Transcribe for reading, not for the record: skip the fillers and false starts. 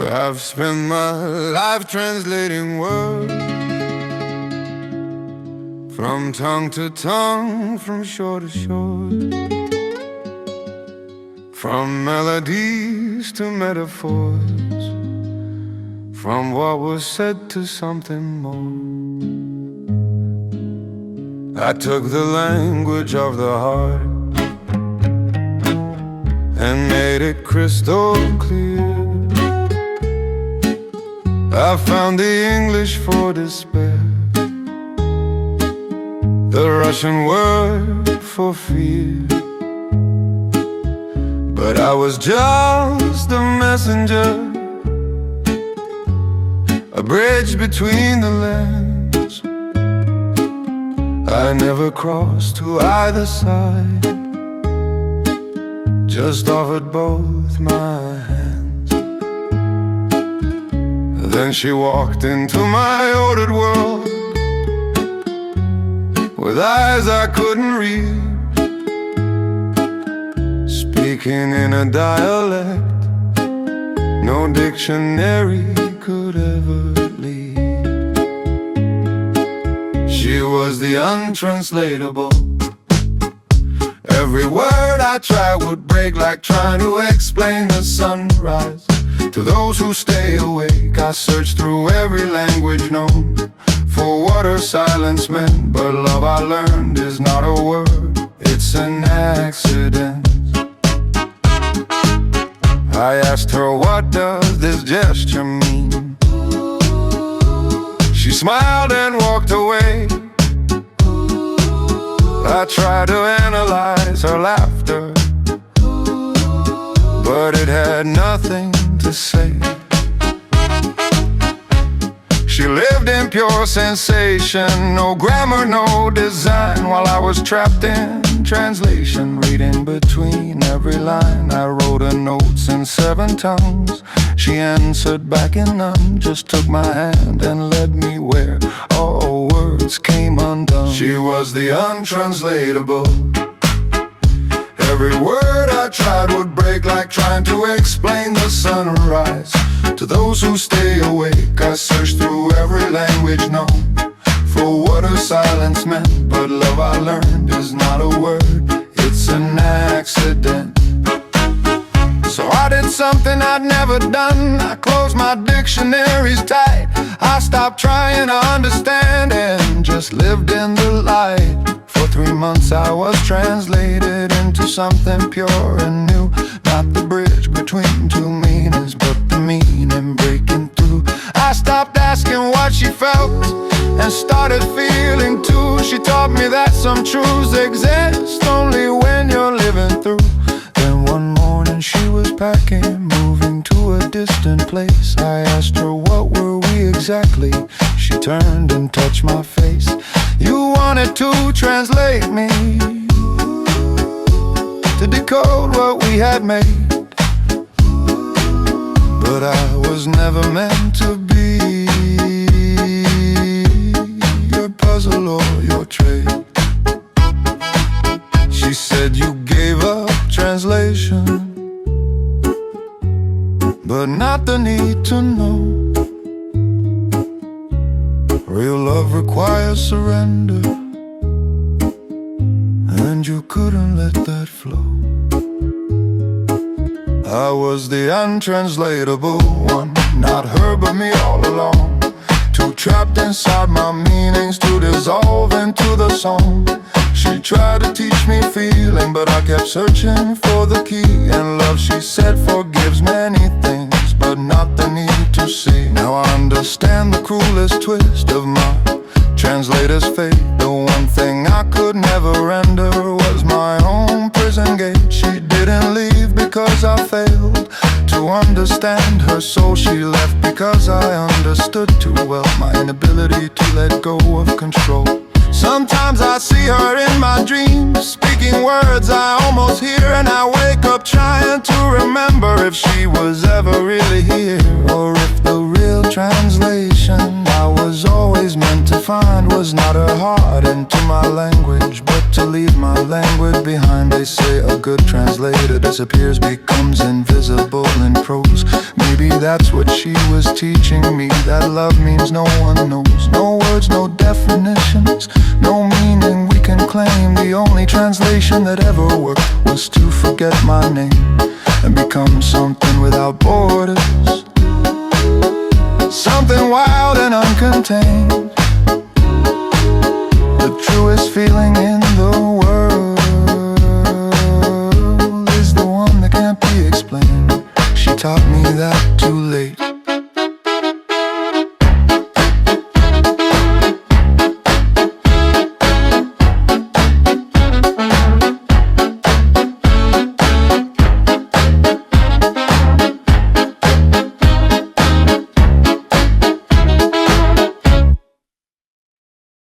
I've spent my life translating words from tongue to tongue, from shore to shore, from melodies to metaphors, from what was said to something more. I took the language of the heart and made it crystal clear. I found the English for despair, the Russian word for fear. But I was just a messenger, a bridge between the lands. I never crossed to either side, just offered both my hands. Then she walked into my ordered world with eyes I couldn't read, speaking in a dialect no dictionary could ever lead. She was the untranslatable. Every word I tried would break, like trying to explain the sunrise. To those who stay awake, I searched through every language known for what her silence meant. But love, I learned, is not a word, it's an accident. I asked her, what does this gesture mean? She smiled and walked away. I tried to analyze her laughter, but it had nothing to say. She lived in pure sensation, no grammar, no design. While I was trapped in translation, reading between every line. I wrote her notes in 7 tongues. She answered back in none, just took my hand and led me where all words came undone. She was the untranslatable. Every word I tried would break, like trying to explain the sunrise. To those who stay awake, I searched through every language known for what her silence meant. But love, I learned, is not a word, it's an accident. So I did something I'd never done. I closed my dictionaries tight. I stopped trying to understand and just lived in the light. For 3 months I was translated into something pure and new. Not the bridge between two meanings, but the meaning breaking through. I stopped asking what she felt and started feeling too. She taught me that some truths exist only when you're living through. Then one morning she was packing, moving to a distant place. I asked her, what were we exactly? She turned and touched my face. You wanted to translate me, to decode what we had made, but I was never meant to be your puzzle or your trade. She said you gave up translation, but not the need to know. Real love requires surrender, and you couldn't let that flow. I was the untranslatable one, not her but me all along. Too trapped inside my meanings to dissolve into the song. She tried to teach me feeling, but I kept searching for the key. And love, she said, forgives many things, but not the need to see. Now I understand the cruelest twist of my translator's fate. The one thing I could never render was my own prison gate. She didn't leave because I failed to understand her soul. She left because I understood too well my inability to let go of control. Sometimes I see her in my dreams, speaking words I almost hear, and I wake up trying to remember if she was ever really here, or if the real translation I was always meant to find was not her heart into my language, but to leave my language behind. They say a good translator disappears, becomes invisible in prose. Maybe that's what she was teaching me, that love means no one knows. No words, no definitions, no meaning we can claim. The only translation that ever worked was to forget my name and become something without borders, something wild and uncontained. The truest feeling in